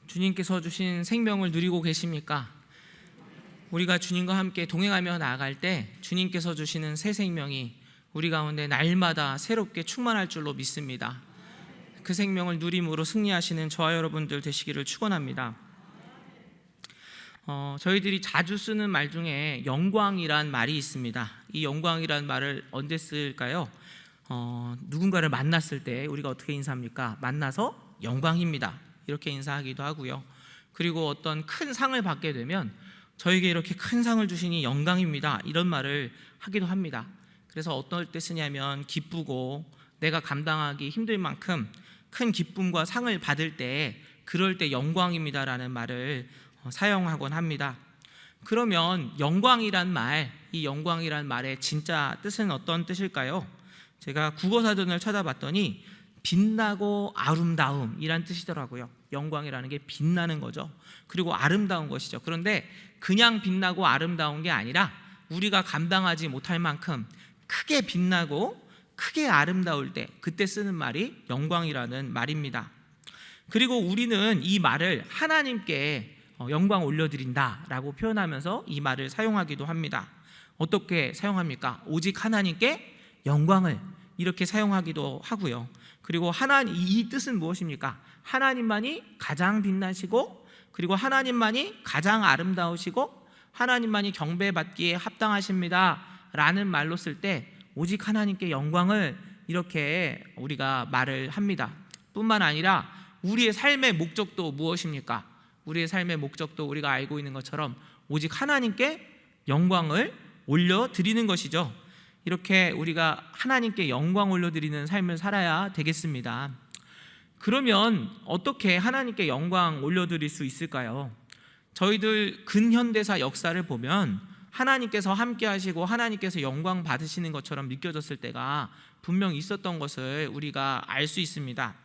주님께서 주신 생명을 누리고 계십니까? 우리가 주님과 함께 동행하며 나아갈 때 주님께서 주시는 새 생명이 우리 가운데 날마다 새롭게 충만할 줄로 믿습니다. 그 생명을 누림으로 승리하시는 저와 여러분들 되시기를 축원합니다. 저희들이 자주 쓰는 말 중에 영광이란 말이 있습니다. 이 영광이란 말을 언제 쓸까요? 누군가를 만났을 때 우리가 어떻게 인사합니까? 만나서 영광입니다, 이렇게 인사하기도 하고요. 그리고 어떤 큰 상을 받게 되면 저에게 이렇게 큰 상을 주시니 영광입니다, 이런 말을 하기도 합니다. 그래서 어떨 때 쓰냐면 기쁘고 내가 감당하기 힘들 만큼 큰 기쁨과 상을 받을 때, 그럴 때 영광입니다라는 말을 사용하곤 합니다. 그러면 영광이란 말, 이 영광이란 말의 진짜 뜻은 어떤 뜻일까요? 제가 국어사전을 찾아봤더니 빛나고 아름다움이란 뜻이더라고요. 영광이라는 게 빛나는 거죠. 그리고 아름다운 것이죠. 그런데 그냥 빛나고 아름다운 게 아니라 우리가 감당하지 못할 만큼 크게 빛나고 크게 아름다울 때, 그때 쓰는 말이 영광이라는 말입니다. 그리고 우리는 이 말을 하나님께 영광 올려드린다 라고 표현하면서 이 말을 사용하기도 합니다. 어떻게 사용합니까? 오직 하나님께 영광을, 이렇게 사용하기도 하고요. 그리고 이 뜻은 무엇입니까? 하나님만이 가장 빛나시고, 그리고 하나님만이 가장 아름다우시고, 하나님만이 경배받기에 합당하십니다 라는 말로 쓸 때 오직 하나님께 영광을, 이렇게 우리가 말을 합니다. 뿐만 아니라 우리의 삶의 목적도 무엇입니까? 우리의 삶의 목적도 우리가 알고 있는 것처럼 오직 하나님께 영광을 올려드리는 것이죠. 이렇게 우리가 하나님께 영광 올려드리는 삶을 살아야 되겠습니다. 그러면 어떻게 하나님께 영광 올려드릴 수 있을까요? 저희들 근현대사 역사를 보면 하나님께서 함께 하시고 하나님께서 영광 받으시는 것처럼 느껴졌을 때가 분명 있었던 것을 우리가 알 수 있습니다.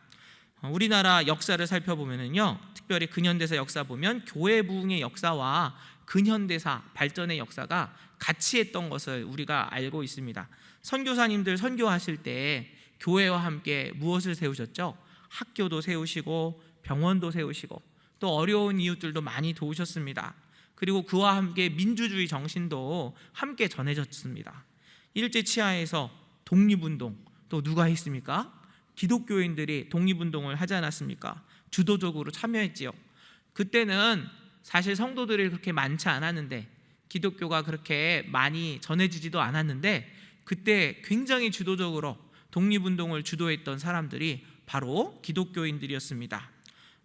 우리나라 역사를 살펴보면요, 특별히 근현대사 역사 보면 교회 부흥의 역사와 근현대사 발전의 역사가 같이 했던 것을 우리가 알고 있습니다. 선교사님들 선교하실 때 교회와 함께 무엇을 세우셨죠? 학교도 세우시고 병원도 세우시고 또 어려운 이웃들도 많이 도우셨습니다. 그리고 그와 함께 민주주의 정신도 함께 전해졌습니다. 일제치하에서 독립운동 또 누가 했습니까? 기독교인들이 독립운동을 하지 않았습니까? 주도적으로 참여했지요. 그때는 사실 성도들이 그렇게 많지 않았는데, 기독교가 그렇게 많이 전해지지도 않았는데, 그때 굉장히 주도적으로 독립운동을 주도했던 사람들이 바로 기독교인들이었습니다.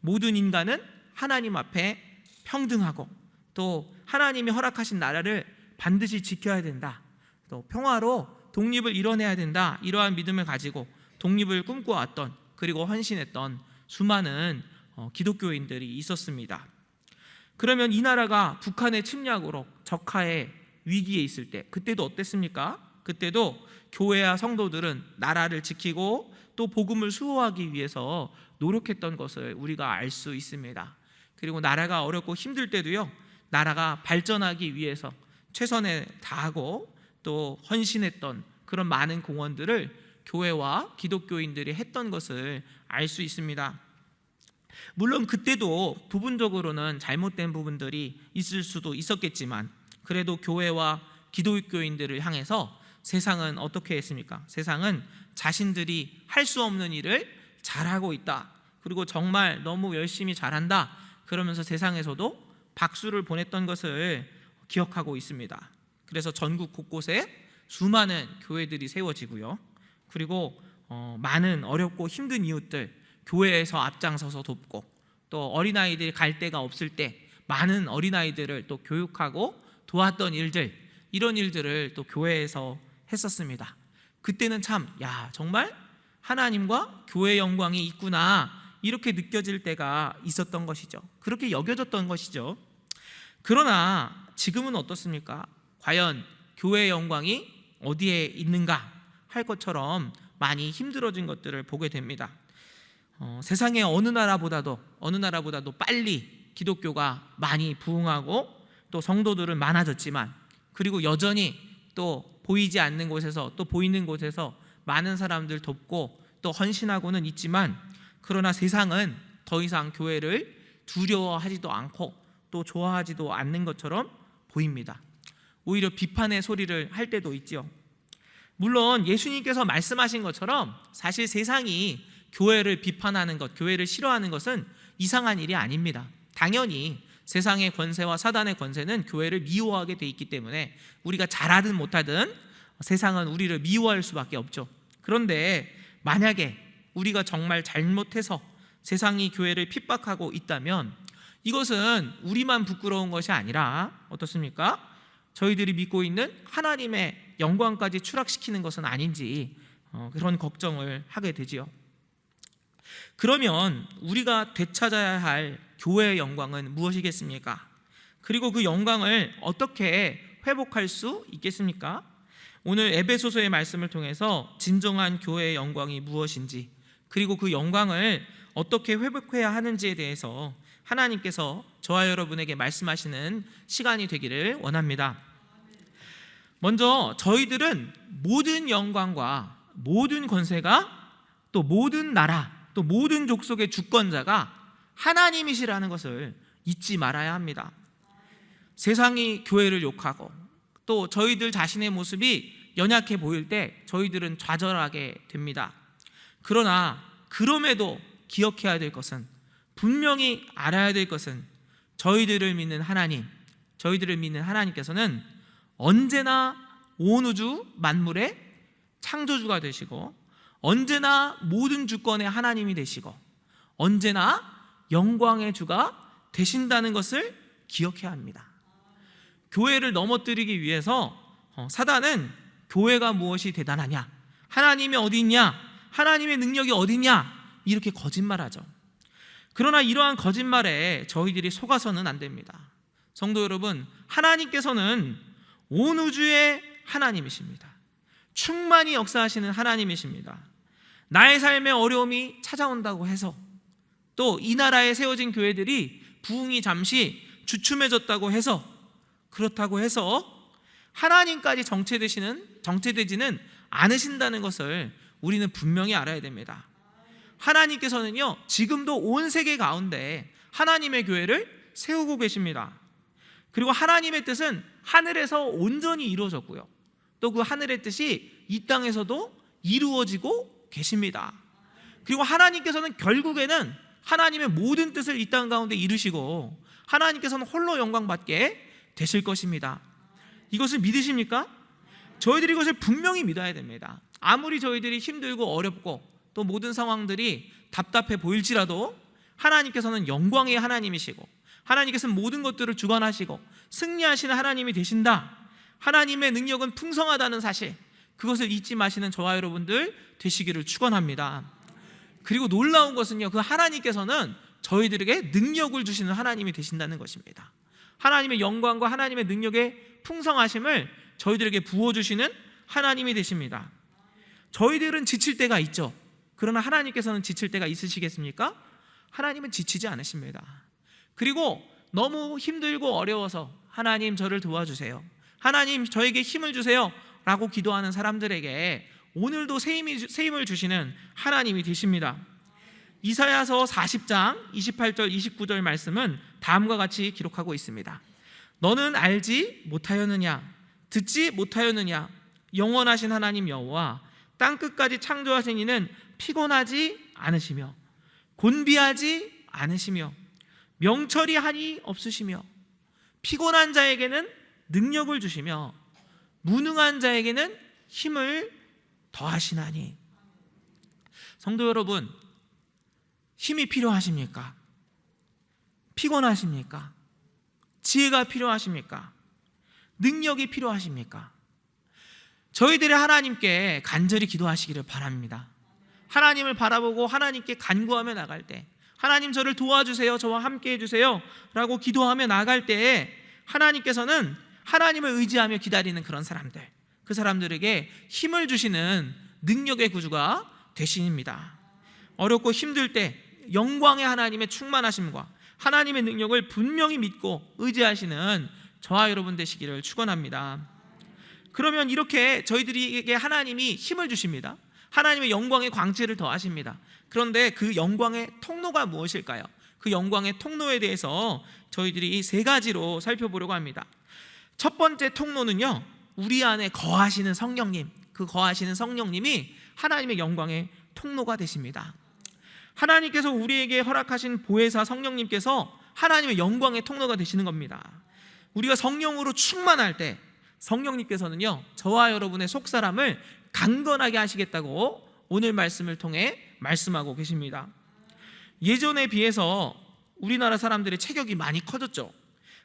모든 인간은 하나님 앞에 평등하고 또 하나님이 허락하신 나라를 반드시 지켜야 된다, 또 평화로 독립을 이뤄내야 된다, 이러한 믿음을 가지고 독립을 꿈꿔왔던, 그리고 헌신했던 수많은 기독교인들이 있었습니다. 그러면 이 나라가 북한의 침략으로 적화의 위기에 있을 때, 그때도 어땠습니까? 그때도 교회와 성도들은 나라를 지키고 또 복음을 수호하기 위해서 노력했던 것을 우리가 알 수 있습니다. 그리고 나라가 어렵고 힘들 때도요, 나라가 발전하기 위해서 최선을 다하고 또 헌신했던 그런 많은 공헌들을 교회와 기독교인들이 했던 것을 알 수 있습니다. 물론 그때도 부분적으로는 잘못된 부분들이 있을 수도 있었겠지만, 그래도 교회와 기독교인들을 향해서 세상은 어떻게 했습니까? 세상은 자신들이 할 수 없는 일을 잘하고 있다, 그리고 정말 너무 열심히 잘한다, 그러면서 세상에서도 박수를 보냈던 것을 기억하고 있습니다. 그래서 전국 곳곳에 수많은 교회들이 세워지고요, 그리고 많은 어렵고 힘든 이웃들 교회에서 앞장서서 돕고, 또 어린아이들이 갈 데가 없을 때 많은 어린아이들을 또 교육하고 도왔던 일들, 이런 일들을 또 교회에서 했었습니다. 그때는 참, 정말 하나님과 교회의 영광이 있구나, 이렇게 느껴질 때가 있었던 것이죠. 그렇게 여겨졌던 것이죠. 그러나 지금은 어떻습니까? 과연 교회의 영광이 어디에 있는가 할 것처럼 많이 힘들어진 것들을 보게 됩니다. 세상의 어느 나라보다도 빨리 기독교가 많이 부흥하고 또 성도들은 많아졌지만, 그리고 여전히 또 보이지 않는 곳에서 또 보이는 곳에서 많은 사람들 돕고 또 헌신하고는 있지만, 그러나 세상은 더 이상 교회를 두려워하지도 않고 또 좋아하지도 않는 것처럼 보입니다. 오히려 비판의 소리를 할 때도 있지요. 물론 예수님께서 말씀하신 것처럼 사실 세상이 교회를 비판하는 것, 교회를 싫어하는 것은 이상한 일이 아닙니다. 당연히 세상의 권세와 사단의 권세는 교회를 미워하게 돼 있기 때문에 우리가 잘하든 못하든 세상은 우리를 미워할 수밖에 없죠. 그런데 만약에 우리가 정말 잘못해서 세상이 교회를 핍박하고 있다면 이것은 우리만 부끄러운 것이 아니라 어떻습니까? 저희들이 믿고 있는 하나님의 영광까지 추락시키는 것은 아닌지 그런 걱정을 하게 되지요. 그러면 우리가 되찾아야 할 교회의 영광은 무엇이겠습니까? 그리고 그 영광을 어떻게 회복할 수 있겠습니까? 오늘 에베소서의 말씀을 통해서 진정한 교회의 영광이 무엇인지, 그리고 그 영광을 어떻게 회복해야 하는지에 대해서 하나님께서 저와 여러분에게 말씀하시는 시간이 되기를 원합니다. 먼저 저희들은 모든 영광과 모든 권세가 또 모든 나라 또 모든 족속의 주권자가 하나님이시라는 것을 잊지 말아야 합니다. 세상이 교회를 욕하고 또 저희들 자신의 모습이 연약해 보일 때 저희들은 좌절하게 됩니다. 그러나 그럼에도 기억해야 될 것은, 분명히 알아야 될 것은, 저희들을 믿는 하나님, 저희들을 믿는 하나님께서는 언제나 온 우주 만물의 창조주가 되시고 언제나 모든 주권의 하나님이 되시고 언제나 영광의 주가 되신다는 것을 기억해야 합니다. 교회를 넘어뜨리기 위해서 사단은 교회가 무엇이 대단하냐, 하나님이 어디 있냐, 하나님의 능력이 어디 있냐, 이렇게 거짓말하죠. 그러나 이러한 거짓말에 저희들이 속아서는 안 됩니다. 성도 여러분, 하나님께서는 온 우주의 하나님이십니다. 충만히 역사하시는 하나님이십니다. 나의 삶에 어려움이 찾아온다고 해서, 또 이 나라에 세워진 교회들이 부흥이 잠시 주춤해졌다고 해서, 그렇다고 해서 하나님까지 정체되지는 않으신다는 것을 우리는 분명히 알아야 됩니다. 하나님께서는요, 지금도 온 세계 가운데 하나님의 교회를 세우고 계십니다. 그리고 하나님의 뜻은 하늘에서 온전히 이루어졌고요, 또 그 하늘의 뜻이 이 땅에서도 이루어지고 계십니다. 그리고 하나님께서는 결국에는 하나님의 모든 뜻을 이 땅 가운데 이루시고 하나님께서는 홀로 영광 받게 되실 것입니다. 이것을 믿으십니까? 저희들이 이것을 분명히 믿어야 됩니다. 아무리 저희들이 힘들고 어렵고 또 모든 상황들이 답답해 보일지라도 하나님께서는 영광의 하나님이시고 하나님께서는 모든 것들을 주관하시고 승리하시는 하나님이 되신다, 하나님의 능력은 풍성하다는 사실, 그것을 잊지 마시는 저와 여러분들 되시기를 축원합니다. 그리고 놀라운 것은요, 그 하나님께서는 저희들에게 능력을 주시는 하나님이 되신다는 것입니다. 하나님의 영광과 하나님의 능력의 풍성하심을 저희들에게 부어주시는 하나님이 되십니다. 저희들은 지칠 때가 있죠. 그러나 하나님께서는 지칠 때가 있으시겠습니까? 하나님은 지치지 않으십니다. 그리고 너무 힘들고 어려워서 하나님 저를 도와주세요, 하나님 저에게 힘을 주세요 라고 기도하는 사람들에게 오늘도 새 힘을 주시는 하나님이 되십니다. 이사야서 40장 28절 29절 말씀은 다음과 같이 기록하고 있습니다. 너는 알지 못하였느냐, 듣지 못하였느냐, 영원하신 하나님 여호와 땅끝까지 창조하신 이는 피곤하지 않으시며 곤비하지 않으시며 명철이 한이 없으시며 피곤한 자에게는 능력을 주시며 무능한 자에게는 힘을 더하시나니. 성도 여러분, 힘이 필요하십니까? 피곤하십니까? 지혜가 필요하십니까? 능력이 필요하십니까? 저희들의 하나님께 간절히 기도하시기를 바랍니다. 하나님을 바라보고 하나님께 간구하며 나갈 때, 하나님 저를 도와주세요, 저와 함께 해주세요 라고 기도하며 나갈 때에 하나님께서는 하나님을 의지하며 기다리는 그런 사람들, 그 사람들에게 힘을 주시는 능력의 구주가 되십니다. 어렵고 힘들 때 영광의 하나님의 충만하심과 하나님의 능력을 분명히 믿고 의지하시는 저와 여러분 되시기를 축원합니다. 그러면 이렇게 저희들에게 하나님이 힘을 주십니다. 하나님의 영광의 광채를 더하십니다. 그런데 그 영광의 통로가 무엇일까요? 그 영광의 통로에 대해서 저희들이 세 가지로 살펴보려고 합니다. 첫 번째 통로는요, 우리 안에 거하시는 성령님, 그 거하시는 성령님이 하나님의 영광의 통로가 되십니다. 하나님께서 우리에게 허락하신 보혜사 성령님께서 하나님의 영광의 통로가 되시는 겁니다. 우리가 성령으로 충만할 때 성령님께서는요, 저와 여러분의 속사람을 강건하게 하시겠다고 오늘 말씀을 통해 말씀하고 계십니다. 예전에 비해서 우리나라 사람들의 체격이 많이 커졌죠.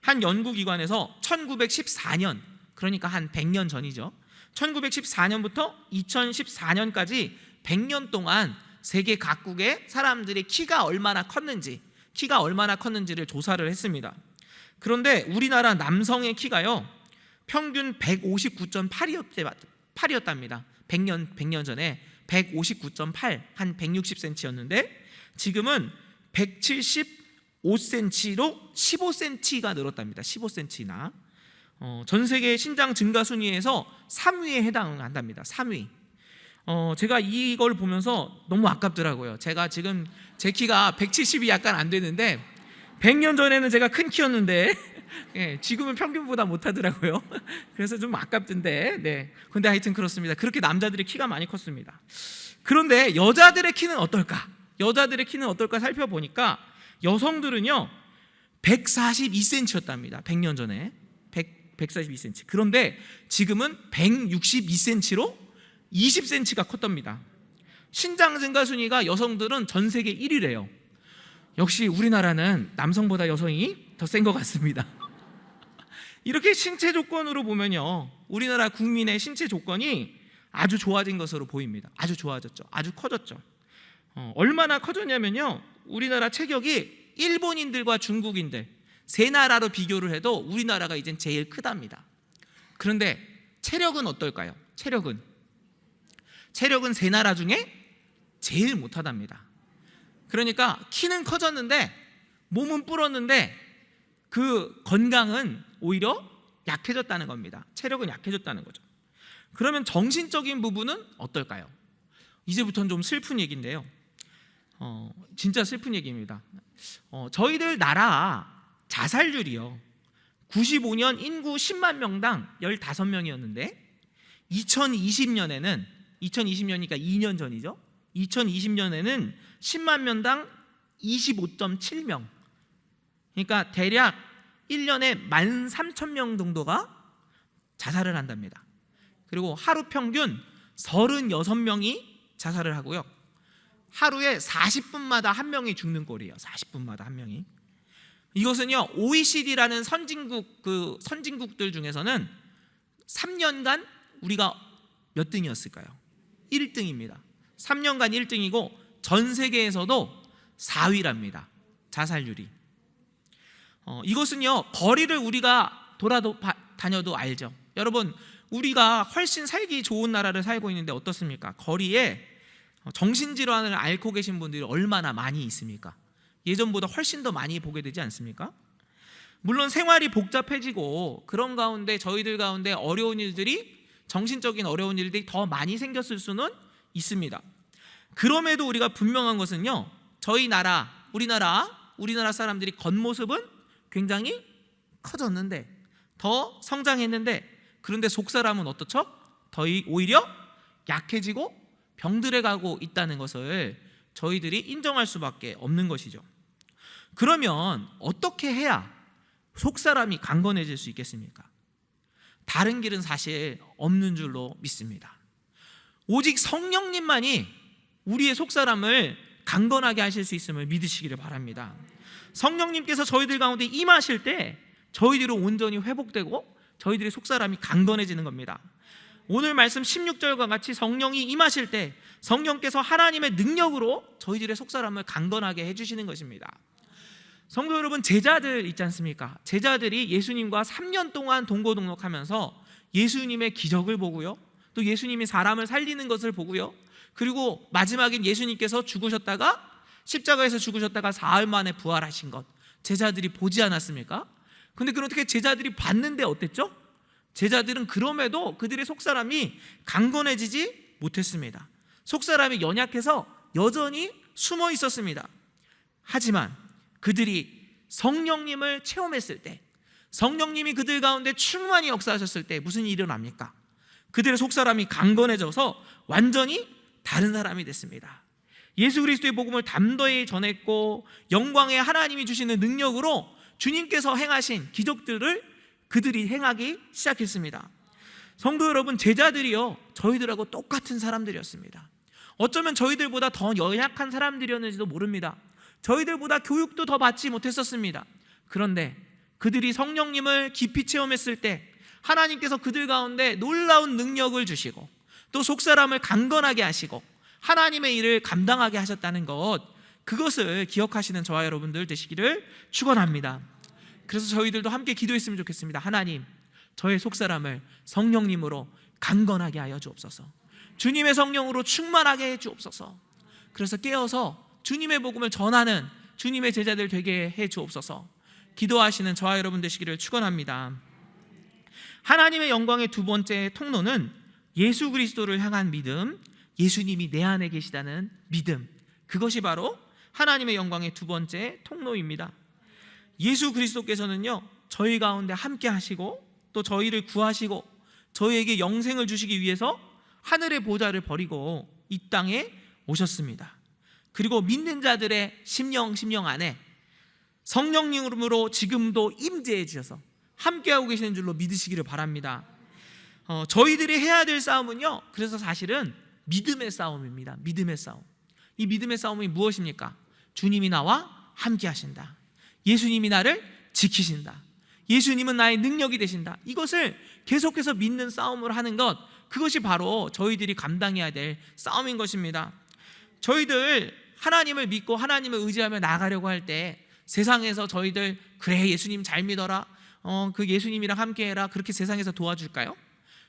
한 연구기관에서 1914년, 그러니까 한 100년 전이죠, 1914년부터 2014년까지 100년 동안 세계 각국의 사람들의 키가 얼마나 컸는지를 조사를 했습니다. 그런데 우리나라 남성의 키가요, 평균 159.8이었답니다. 100년 전에 159.8, 한 160cm였는데 지금은 175cm로 15cm가 늘었답니다. 15cm나. 전 세계 신장 증가 순위에서 3위에 해당한답니다. 3위. 제가 이걸 보면서 너무 아깝더라고요. 제가 지금 제 키가 170이 약간 안 되는데 100년 전에는 제가 큰 키였는데 예, 지금은 평균보다 못하더라고요. 그래서 좀 아깝던데. 네. 근데 하여튼 그렇습니다. 그렇게 남자들의 키가 많이 컸습니다. 그런데 여자들의 키는 어떨까? 살펴보니까 여성들은요 142cm였답니다. 100년 전에 142cm. 그런데 지금은 162cm로 20cm가 컸답니다. 신장 증가 순위가 여성들은 전 세계 1위래요. 역시 우리나라는 남성보다 여성이 더 센 것 같습니다. 이렇게 신체 조건으로 보면요, 우리나라 국민의 신체 조건이 아주 좋아진 것으로 보입니다. 아주 좋아졌죠. 아주 커졌죠. 얼마나 커졌냐면요, 우리나라 체격이 일본인들과 중국인들 세 나라로 비교를 해도 우리나라가 이젠 제일 크답니다. 그런데 체력은 어떨까요? 체력은 세 나라 중에 제일 못하답니다. 그러니까 키는 커졌는데 몸은 불었는데 그 건강은 오히려 약해졌다는 겁니다. 체력은 약해졌다는 거죠. 그러면 정신적인 부분은 어떨까요? 이제부터는 좀 슬픈 얘기인데요, 진짜 슬픈 얘기입니다. 저희들 나라 자살률이요, 95년 인구 10만 명당 15명이었는데 2020년이니까 2년 전이죠. 2020년에는 10만 명당 25.7명. 그러니까 대략 1년에 13,000명 정도가 자살을 한답니다. 그리고 하루 평균 36명이 자살을 하고요, 하루에 40분마다 한 명이 죽는 꼴이에요. 40분마다 한 명이. 이것은요, OECD라는 선진국들 중에서는 3년간 우리가 몇 등이었을까요? 1등입니다. 3년간 1등이고 전 세계에서도 4위랍니다. 자살률이. 이것은요, 거리를 우리가 다녀도 알죠. 여러분, 우리가 훨씬 살기 좋은 나라를 살고 있는데 어떻습니까? 거리에 정신질환을 앓고 계신 분들이 얼마나 많이 있습니까? 예전보다 훨씬 더 많이 보게 되지 않습니까? 물론 생활이 복잡해지고 그런 가운데 저희들 가운데 정신적인 어려운 일들이 더 많이 생겼을 수는 있습니다. 그럼에도 우리가 분명한 것은요, 우리나라 사람들이 겉모습은 굉장히 커졌는데, 더 성장했는데, 그런데 속사람은 어떻죠? 오히려 약해지고 병들어 가고 있다는 것을 저희들이 인정할 수밖에 없는 것이죠. 그러면 어떻게 해야 속사람이 강건해질 수 있겠습니까? 다른 길은 사실 없는 줄로 믿습니다. 오직 성령님만이 우리의 속사람을 강건하게 하실 수 있음을 믿으시기를 바랍니다. 성령님께서 저희들 가운데 임하실 때 저희들은 온전히 회복되고 저희들의 속사람이 강건해지는 겁니다. 오늘 말씀 16절과 같이 성령이 임하실 때 성령께서 하나님의 능력으로 저희들의 속사람을 강건하게 해주시는 것입니다. 성도 여러분, 제자들 있지 않습니까? 제자들이 예수님과 3년 동안 동고동락하면서 예수님의 기적을 보고요, 또 예수님이 사람을 살리는 것을 보고요, 그리고 마지막엔 예수님께서 십자가에서 죽으셨다가 사흘 만에 부활하신 것, 제자들이 보지 않았습니까? 근데 그렇게 제자들이 봤는데 어땠죠? 제자들은 그럼에도 그들의 속사람이 강건해지지 못했습니다. 속사람이 연약해서 여전히 숨어 있었습니다. 하지만 그들이 성령님을 체험했을 때, 성령님이 그들 가운데 충만히 역사하셨을 때 무슨 일이 일어납니까? 그들의 속사람이 강건해져서 완전히 다른 사람이 됐습니다. 예수 그리스도의 복음을 담대히 전했고 영광의 하나님이 주시는 능력으로 주님께서 행하신 기적들을 그들이 행하기 시작했습니다. 성도 여러분, 제자들이요, 저희들하고 똑같은 사람들이었습니다. 어쩌면 저희들보다 더 연약한 사람들이었는지도 모릅니다. 저희들보다 교육도 더 받지 못했었습니다. 그런데 그들이 성령님을 깊이 체험했을 때 하나님께서 그들 가운데 놀라운 능력을 주시고 또 속사람을 강건하게 하시고 하나님의 일을 감당하게 하셨다는 것, 그것을 기억하시는 저와 여러분들 되시기를 축원합니다. 그래서 저희들도 함께 기도했으면 좋겠습니다. 하나님, 저의 속사람을 성령님으로 강건하게 하여 주옵소서. 주님의 성령으로 충만하게 해 주옵소서. 그래서 깨어서 주님의 복음을 전하는 주님의 제자들 되게 해 주옵소서. 기도하시는 저와 여러분 되시기를 축원합니다. 하나님의 영광의 두 번째 통로는 예수 그리스도를 향한 믿음, 예수님이 내 안에 계시다는 믿음, 그것이 바로 하나님의 영광의 두 번째 통로입니다. 예수 그리스도께서는요, 저희 가운데 함께 하시고 또 저희를 구하시고 저희에게 영생을 주시기 위해서 하늘의 보좌를 버리고 이 땅에 오셨습니다. 그리고 믿는 자들의 심령 안에 성령님으로 지금도 임재해 주셔서 함께하고 계시는 줄로 믿으시기를 바랍니다. 저희들이 해야 될 싸움은요, 그래서 사실은 믿음의 싸움입니다. 믿음의 싸움. 이 믿음의 싸움이 무엇입니까? 주님이 나와 함께 하신다. 예수님이 나를 지키신다. 예수님은 나의 능력이 되신다. 이것을 계속해서 믿는 싸움을 하는 것, 그것이 바로 저희들이 감당해야 될 싸움인 것입니다. 저희들 하나님을 믿고 하나님을 의지하며 나아가려고 할 때 세상에서 저희들 그래 예수님 잘 믿어라, 그 예수님이랑 함께해라, 그렇게 세상에서 도와줄까요?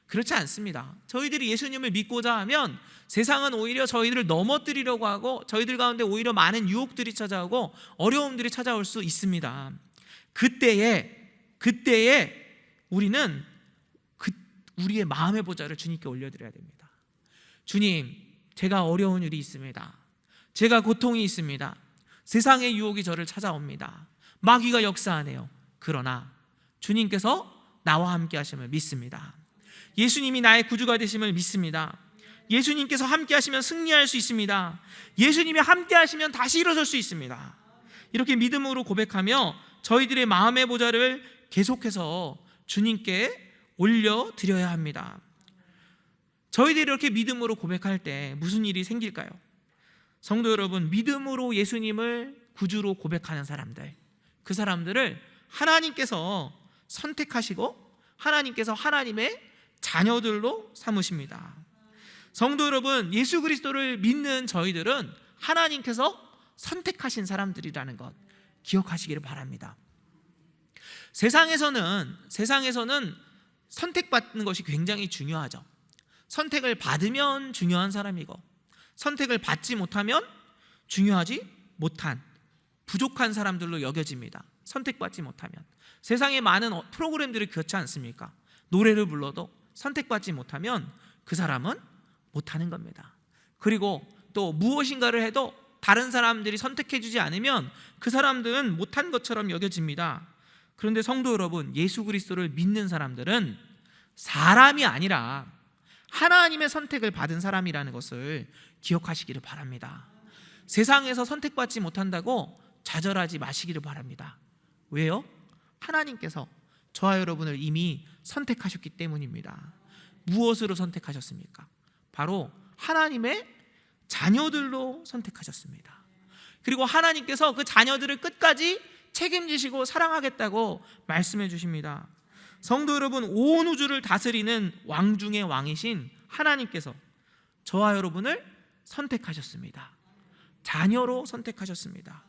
그렇지 않습니다. 저희들이 예수님을 믿고자 하면 세상은 오히려 저희들을 넘어뜨리려고 하고 저희들 가운데 오히려 많은 유혹들이 찾아오고 어려움들이 찾아올 수 있습니다. 그때에 우리는 우리의 마음의 보좌를 주님께 올려드려야 됩니다. 주님, 제가 어려운 일이 있습니다. 제가 고통이 있습니다. 세상의 유혹이 저를 찾아옵니다. 마귀가 역사하네요. 그러나 주님께서 나와 함께 하심을 믿습니다. 예수님이 나의 구주가 되심을 믿습니다. 예수님께서 함께 하시면 승리할 수 있습니다. 예수님이 함께 하시면 다시 일어설 수 있습니다. 이렇게 믿음으로 고백하며 저희들의 마음의 보좌를 계속해서 주님께 올려드려야 합니다. 저희들이 이렇게 믿음으로 고백할 때 무슨 일이 생길까요? 성도 여러분, 믿음으로 예수님을 구주로 고백하는 사람들, 그 사람들을 하나님께서 선택하시고 하나님께서 하나님의 자녀들로 삼으십니다. 성도 여러분, 예수 그리스도를 믿는 저희들은 하나님께서 선택하신 사람들이라는 것 기억하시기를 바랍니다. 세상에서는 선택받는 것이 굉장히 중요하죠. 선택을 받으면 중요한 사람이고 선택을 받지 못하면 중요하지 못한 부족한 사람들로 여겨집니다. 선택받지 못하면 세상에 많은 프로그램들이 그렇지 않습니까? 노래를 불러도 선택받지 못하면 그 사람은 못하는 겁니다. 그리고 또 무엇인가를 해도 다른 사람들이 선택해주지 않으면 그 사람들은 못한 것처럼 여겨집니다. 그런데 성도 여러분, 예수 그리스도를 믿는 사람들은 사람이 아니라 하나님의 선택을 받은 사람이라는 것을 기억하시기를 바랍니다. 세상에서 선택받지 못한다고 좌절하지 마시기를 바랍니다. 왜요? 하나님께서 저와 여러분을 이미 선택하셨기 때문입니다. 무엇으로 선택하셨습니까? 바로 하나님의 자녀들로 선택하셨습니다. 그리고 하나님께서 그 자녀들을 끝까지 책임지시고 사랑하겠다고 말씀해 주십니다. 성도 여러분, 온 우주를 다스리는 왕 중의 왕이신 하나님께서 저와 여러분을 선택하셨습니다. 자녀로 선택하셨습니다.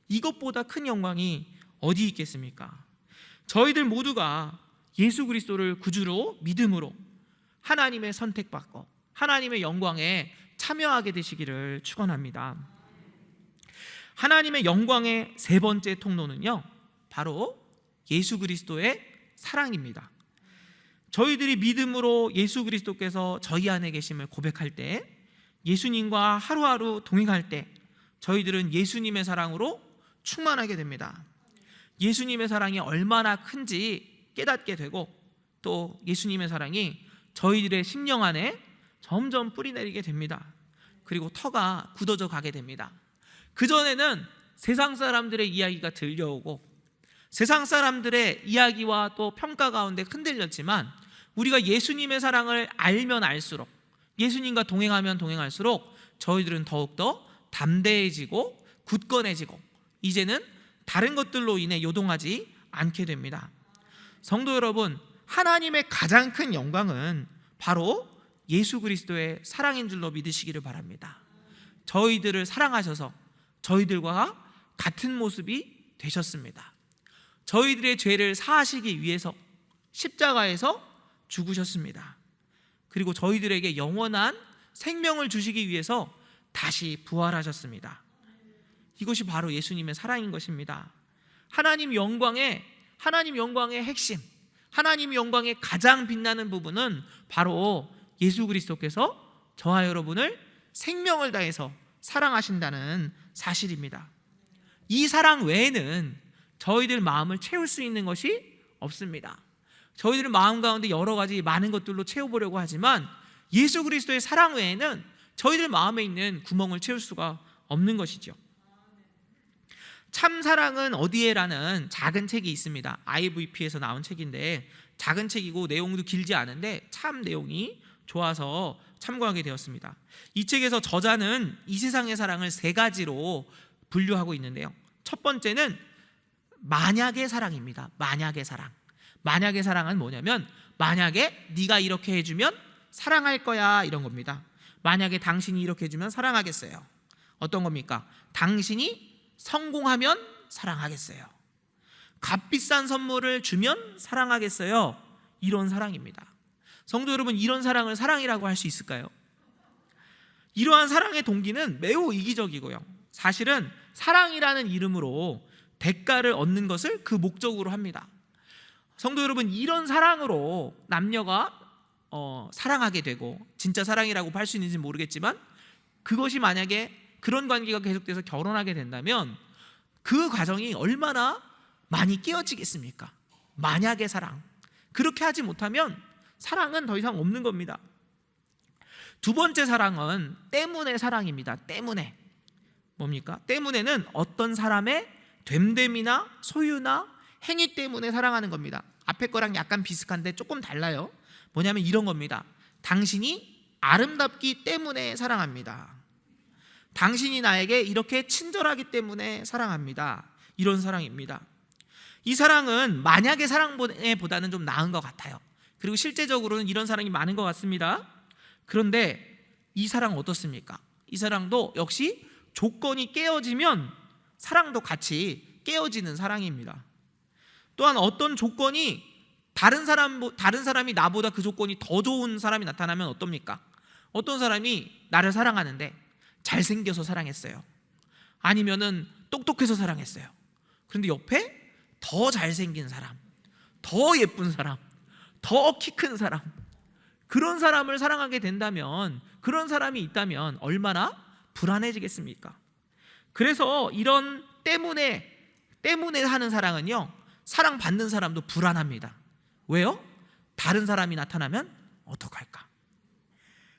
이것보다 큰 영광이 어디 있겠습니까? 저희들 모두가 예수 그리스도를 구주로 믿음으로 하나님의 선택받고 하나님의 영광에 참여하게 되시기를 축원합니다. 하나님의 영광의 세 번째 통로는요, 바로 예수 그리스도의 사랑입니다. 저희들이 믿음으로 예수 그리스도께서 저희 안에 계심을 고백할 때, 예수님과 하루하루 동행할 때 저희들은 예수님의 사랑으로 충만하게 됩니다. 예수님의 사랑이 얼마나 큰지 깨닫게 되고, 또 예수님의 사랑이 저희들의 심령 안에 점점 뿌리내리게 됩니다. 그리고 터가 굳어져 가게 됩니다. 그전에는 세상 사람들의 이야기가 들려오고 세상 사람들의 이야기와 또 평가 가운데 흔들렸지만, 우리가 예수님의 사랑을 알면 알수록, 예수님과 동행하면 동행할수록 저희들은 더욱더 담대해지고 굳건해지고, 이제는 다른 것들로 인해 요동하지 않게 됩니다. 성도 여러분, 하나님의 가장 큰 영광은 바로 예수 그리스도의 사랑인 줄로 믿으시기를 바랍니다. 저희들을 사랑하셔서 저희들과 같은 모습이 되셨습니다. 저희들의 죄를 사하시기 위해서 십자가에서 죽으셨습니다. 그리고 저희들에게 영원한 생명을 주시기 위해서 다시 부활하셨습니다. 이것이 바로 예수님의 사랑인 것입니다. 하나님 영광의 핵심, 하나님 영광의 가장 빛나는 부분은 바로 예수 그리스도께서 저와 여러분을 생명을 다해서 사랑하신다는 사실입니다. 이 사랑 외에는 저희들 마음을 채울 수 있는 것이 없습니다. 저희들 마음 가운데 여러 가지 많은 것들로 채워보려고 하지만 예수 그리스도의 사랑 외에는 저희들 마음에 있는 구멍을 채울 수가 없는 것이죠. 참사랑은 어디에라는 작은 책이 있습니다. IVP에서 나온 책인데 작은 책이고 내용도 길지 않은데 참 내용이 좋아서 참고하게 되었습니다. 이 책에서 저자는 이 세상의 사랑을 세 가지로 분류하고 있는데요. 첫 번째는 만약의 사랑입니다. 만약의 사랑. 만약의 사랑은 뭐냐면, 만약에 네가 이렇게 해주면 사랑할 거야, 이런 겁니다. 만약에 당신이 이렇게 해주면 사랑하겠어요. 어떤 겁니까? 당신이 성공하면 사랑하겠어요. 값비싼 선물을 주면 사랑하겠어요. 이런 사랑입니다. 성도 여러분, 이런 사랑을 사랑이라고 할 수 있을까요? 이러한 사랑의 동기는 매우 이기적이고요. 사실은 사랑이라는 이름으로 대가를 얻는 것을 그 목적으로 합니다. 성도 여러분, 이런 사랑으로 남녀가 사랑하게 되고, 진짜 사랑이라고 할 수 있는지 모르겠지만, 그것이 만약에 그런 관계가 계속돼서 결혼하게 된다면 그 과정이 얼마나 많이 깨어지겠습니까? 만약의 사랑. 그렇게 하지 못하면 사랑은 더 이상 없는 겁니다. 두 번째 사랑은 때문에 사랑입니다. 때문에. 뭡니까? 때문에는 어떤 사람의 됨됨이나 소유나 행위 때문에 사랑하는 겁니다. 앞에 거랑 약간 비슷한데 조금 달라요. 뭐냐면 이런 겁니다. 당신이 아름답기 때문에 사랑합니다. 당신이 나에게 이렇게 친절하기 때문에 사랑합니다. 이런 사랑입니다. 이 사랑은 만약의 사랑보다는 좀 나은 것 같아요. 그리고 실제적으로는 이런 사랑이 많은 것 같습니다. 그런데 이 사랑은 어떻습니까? 이 사랑도 역시 조건이 깨어지면 사랑도 같이 깨어지는 사랑입니다. 또한 어떤 조건이 다른 사람이 나보다 그 조건이 더 좋은 사람이 나타나면 어떻습니까? 어떤 사람이 나를 사랑하는데 잘생겨서 사랑했어요. 아니면은 똑똑해서 사랑했어요. 그런데 옆에 더 잘생긴 사람, 더 예쁜 사람, 더 키 큰 사람, 그런 사람을 사랑하게 된다면, 그런 사람이 있다면 얼마나 불안해지겠습니까? 그래서 이런 때문에 하는 사랑은요, 사랑받는 사람도 불안합니다. 왜요? 다른 사람이 나타나면 어떡할까?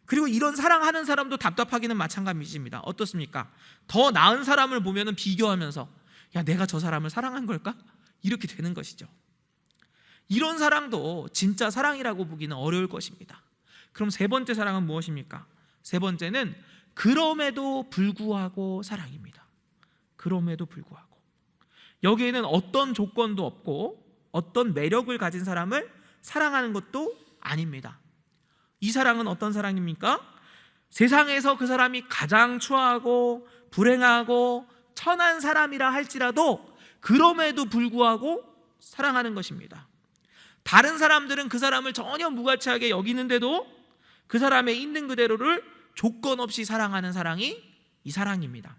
그리고 이런 사랑하는 사람도 답답하기는 마찬가지입니다. 어떻습니까? 더 나은 사람을 보면은 비교하면서, 야, 내가 저 사람을 사랑한 걸까? 이렇게 되는 것이죠. 이런 사랑도 진짜 사랑이라고 보기는 어려울 것입니다. 그럼 세 번째 사랑은 무엇입니까? 세 번째는 그럼에도 불구하고 사랑입니다. 그럼에도 불구하고. 여기에는 어떤 조건도 없고 어떤 매력을 가진 사람을 사랑하는 것도 아닙니다. 이 사랑은 어떤 사랑입니까? 세상에서 그 사람이 가장 추하고 불행하고 천한 사람이라 할지라도 그럼에도 불구하고 사랑하는 것입니다. 다른 사람들은 그 사람을 전혀 무가치하게 여기는데도 그 사람의 있는 그대로를 조건 없이 사랑하는 사랑이 이 사랑입니다.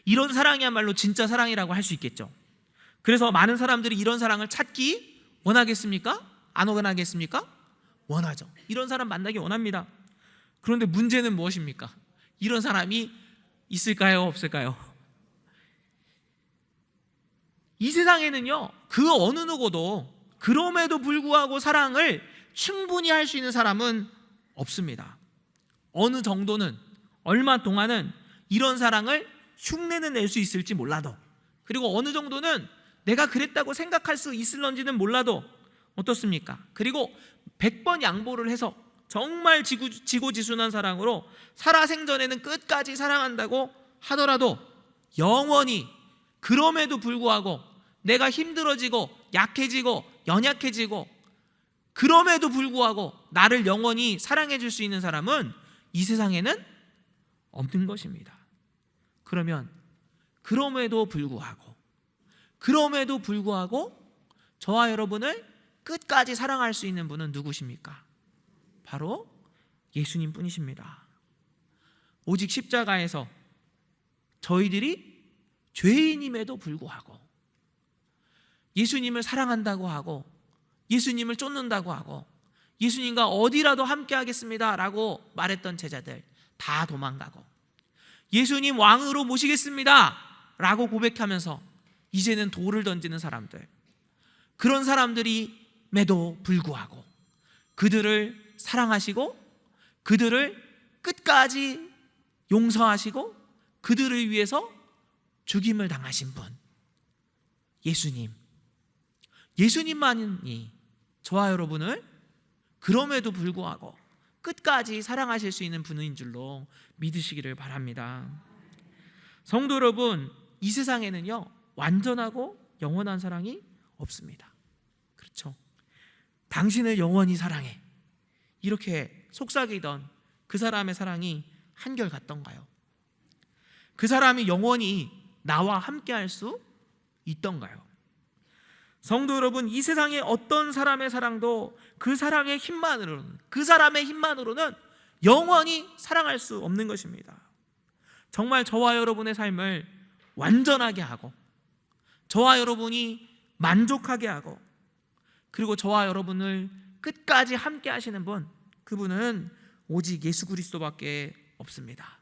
이런 사랑이야말로 진짜 사랑이라고 할 수 있겠죠. 그래서 많은 사람들이 이런 사랑을 찾기 원하겠습니까? 안 원하겠습니까? 원하죠. 이런 사람 만나기 원합니다. 그런데 문제는 무엇입니까? 이런 사람이 있을까요? 없을까요? 이 세상에는요, 그 어느 누구도 그럼에도 불구하고 사랑을 충분히 할 수 있는 사람은 없습니다. 어느 정도는, 얼마 동안은 이런 사랑을 흉내는 낼 수 있을지 몰라도, 그리고 어느 정도는 내가 그랬다고 생각할 수 있을런지는 몰라도 어떻습니까? 그리고 100번 양보를 해서 정말 지고지순한 사랑으로 살아생전에는 끝까지 사랑한다고 하더라도 영원히, 그럼에도 불구하고 내가 힘들어지고 약해지고 연약해지고 그럼에도 불구하고 나를 영원히 사랑해 줄 수 있는 사람은 이 세상에는 없는 것입니다. 그러면 그럼에도 불구하고 저와 여러분을 끝까지 사랑할 수 있는 분은 누구십니까? 바로 예수님 뿐이십니다. 오직 십자가에서 저희들이 죄인임에도 불구하고 예수님을 사랑한다고 하고 예수님을 쫓는다고 하고 예수님과 어디라도 함께 하겠습니다 라고 말했던 제자들 다 도망가고, 예수님 왕으로 모시겠습니다 라고 고백하면서 이제는 돌을 던지는 사람들, 그런 사람들임에도 불구하고 그들을 사랑하시고 그들을 끝까지 용서하시고 그들을 위해서 죽임을 당하신 분, 예수님만이 저와 여러분을 그럼에도 불구하고 끝까지 사랑하실 수 있는 분인 줄로 믿으시기를 바랍니다. 성도 여러분, 이 세상에는요, 완전하고 영원한 사랑이 없습니다. 그렇죠? 당신을 영원히 사랑해, 이렇게 속삭이던 그 사람의 사랑이 한결같던가요? 그 사람이 영원히 나와 함께 할 수 있던가요? 성도 여러분, 이 세상의 어떤 사람의 사랑도 그 사람의 힘만으로는 영원히 사랑할 수 없는 것입니다. 정말 저와 여러분의 삶을 완전하게 하고 저와 여러분이 만족하게 하고 그리고 저와 여러분을 끝까지 함께 하시는 분, 그분은 오직 예수 그리스도밖에 없습니다.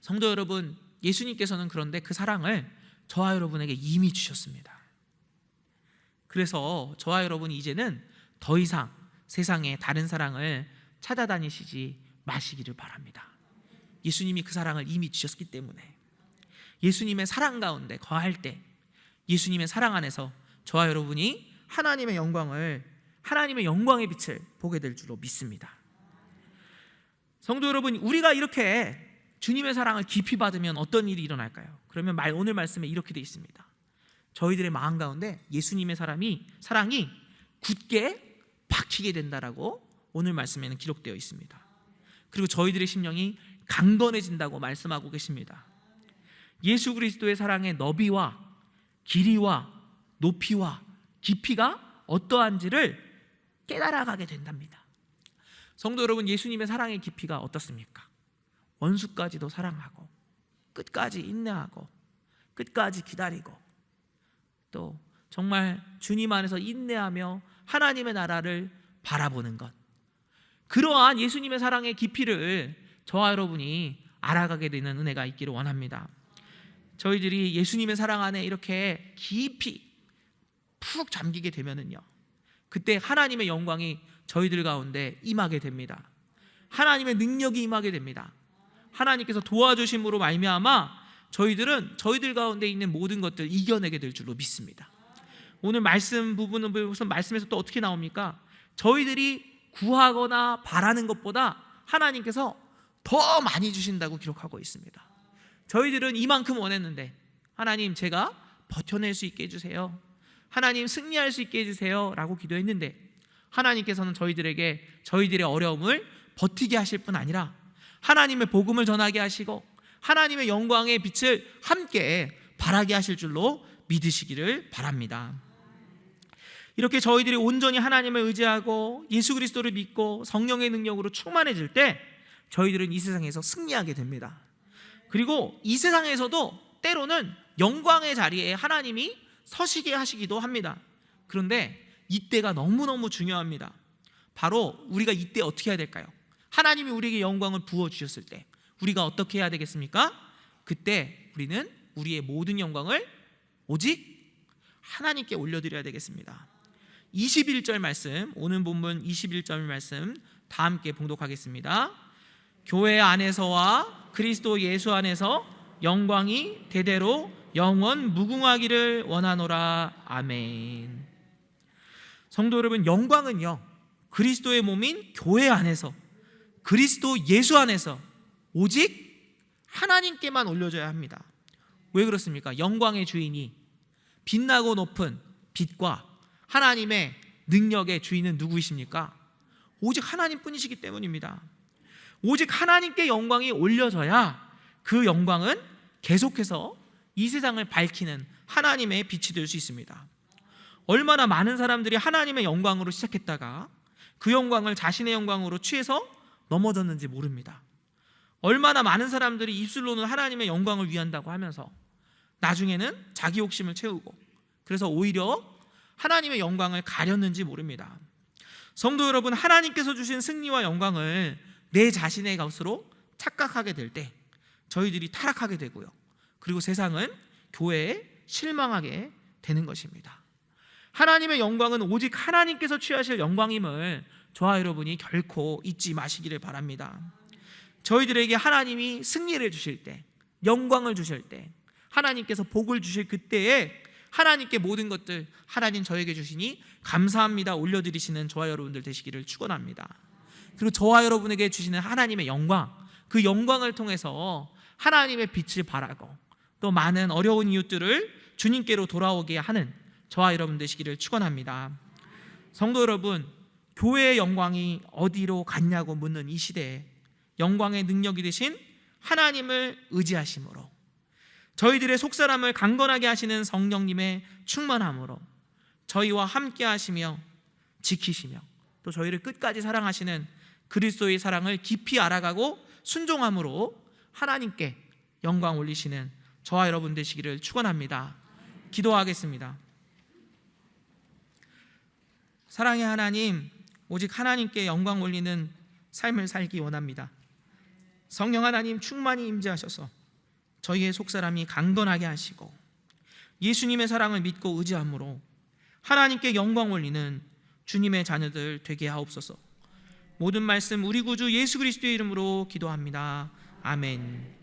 성도 여러분, 예수님께서는 그런데 그 사랑을 저와 여러분에게 이미 주셨습니다. 그래서 저와 여러분이 이제는 더 이상 세상에 다른 사랑을 찾아다니시지 마시기를 바랍니다. 예수님이 그 사랑을 이미 주셨기 때문에 예수님의 사랑 가운데 거할 때 예수님의 사랑 안에서 저와 여러분이 하나님의 영광의 빛을 보게 될 줄로 믿습니다. 성도 여러분, 우리가 이렇게 주님의 사랑을 깊이 받으면 어떤 일이 일어날까요? 그러면 오늘 말씀에 이렇게 되어 있습니다. 저희들의 마음 가운데 예수님의 사랑이 굳게 박히게 된다라고 오늘 말씀에는 기록되어 있습니다. 그리고 저희들의 심령이 강건해진다고 말씀하고 계십니다. 예수 그리스도의 사랑의 너비와 길이와 높이와 깊이가 어떠한지를 깨달아가게 된답니다. 성도 여러분, 예수님의 사랑의 깊이가 어떻습니까? 원수까지도 사랑하고 끝까지 인내하고 끝까지 기다리고 또 정말 주님 안에서 인내하며 하나님의 나라를 바라보는 것, 그러한 예수님의 사랑의 깊이를 저와 여러분이 알아가게 되는 은혜가 있기를 원합니다. 저희들이 예수님의 사랑 안에 이렇게 깊이 푹 잠기게 되면은요, 그때 하나님의 영광이 저희들 가운데 임하게 됩니다. 하나님의 능력이 임하게 됩니다. 하나님께서 도와주심으로 말미암아 저희들은 저희들 가운데 있는 모든 것들 이겨내게 될 줄로 믿습니다. 오늘 말씀 부분은 무슨 말씀에서 또 어떻게 나옵니까? 저희들이 구하거나 바라는 것보다 하나님께서 더 많이 주신다고 기록하고 있습니다. 저희들은 이만큼 원했는데 하나님, 제가 버텨낼 수 있게 해주세요, 하나님 승리할 수 있게 해주세요 라고 기도했는데 하나님께서는 저희들에게 저희들의 어려움을 버티게 하실 뿐 아니라 하나님의 복음을 전하게 하시고 하나님의 영광의 빛을 함께 발하게 하실 줄로 믿으시기를 바랍니다. 이렇게 저희들이 온전히 하나님을 의지하고 예수 그리스도를 믿고 성령의 능력으로 충만해질 때 저희들은 이 세상에서 승리하게 됩니다. 그리고 이 세상에서도 때로는 영광의 자리에 하나님이 서시게 하시기도 합니다. 그런데 이때가 너무너무 중요합니다. 바로 우리가 이때 어떻게 해야 될까요? 하나님이 우리에게 영광을 부어주셨을 때 우리가 어떻게 해야 되겠습니까? 그때 우리는 우리의 모든 영광을 오직 하나님께 올려드려야 되겠습니다. 21절 말씀, 오늘 본문 21절 말씀 다 함께 봉독하겠습니다. 교회 안에서와 그리스도 예수 안에서 영광이 대대로 영원 무궁하기를 원하노라. 아멘. 성도 여러분, 영광은요, 그리스도의 몸인 교회 안에서, 그리스도 예수 안에서 오직 하나님께만 올려져야 합니다. 왜 그렇습니까? 영광의 주인이, 빛나고 높은 빛과 하나님의 능력의 주인은 누구이십니까? 오직 하나님뿐이시기 때문입니다. 오직 하나님께 영광이 올려져야 그 영광은 계속해서 이 세상을 밝히는 하나님의 빛이 될 수 있습니다. 얼마나 많은 사람들이 하나님의 영광으로 시작했다가 그 영광을 자신의 영광으로 취해서 넘어졌는지 모릅니다. 얼마나 많은 사람들이 입술로는 하나님의 영광을 위한다고 하면서 나중에는 자기 욕심을 채우고 그래서 오히려 하나님의 영광을 가렸는지 모릅니다. 성도 여러분, 하나님께서 주신 승리와 영광을 내 자신의 것으로 착각하게 될 때 저희들이 타락하게 되고요, 그리고 세상은 교회에 실망하게 되는 것입니다. 하나님의 영광은 오직 하나님께서 취하실 영광임을 저와 여러분이 결코 잊지 마시기를 바랍니다. 저희들에게 하나님이 승리를 주실 때, 영광을 주실 때, 하나님께서 복을 주실 그때에 하나님께 모든 것들 하나님 저에게 주시니 감사합니다 올려드리시는 저와 여러분들 되시기를 축원합니다. 그리고 저와 여러분에게 주시는 하나님의 영광, 그 영광을 통해서 하나님의 빛을 발하고 또 많은 어려운 이웃들을 주님께로 돌아오게 하는 저와 여러분 되시기를 축원합니다. 성도 여러분, 교회의 영광이 어디로 갔냐고 묻는 이 시대에 영광의 능력이 되신 하나님을 의지하심으로, 저희들의 속사람을 강건하게 하시는 성령님의 충만함으로 저희와 함께 하시며 지키시며 또 저희를 끝까지 사랑하시는 그리스도의 사랑을 깊이 알아가고 순종함으로 하나님께 영광 올리시는 저와 여러분 되시기를 축원합니다. 기도하겠습니다. 사랑의 하나님, 오직 하나님께 영광 올리는 삶을 살기 원합니다. 성령 하나님 충만히 임재하셔서 저희의 속사람이 강건하게 하시고 예수님의 사랑을 믿고 의지함으로 하나님께 영광 올리는 주님의 자녀들 되게 하옵소서. 모든 말씀 우리 구주 예수 그리스도의 이름으로 기도합니다. 아멘.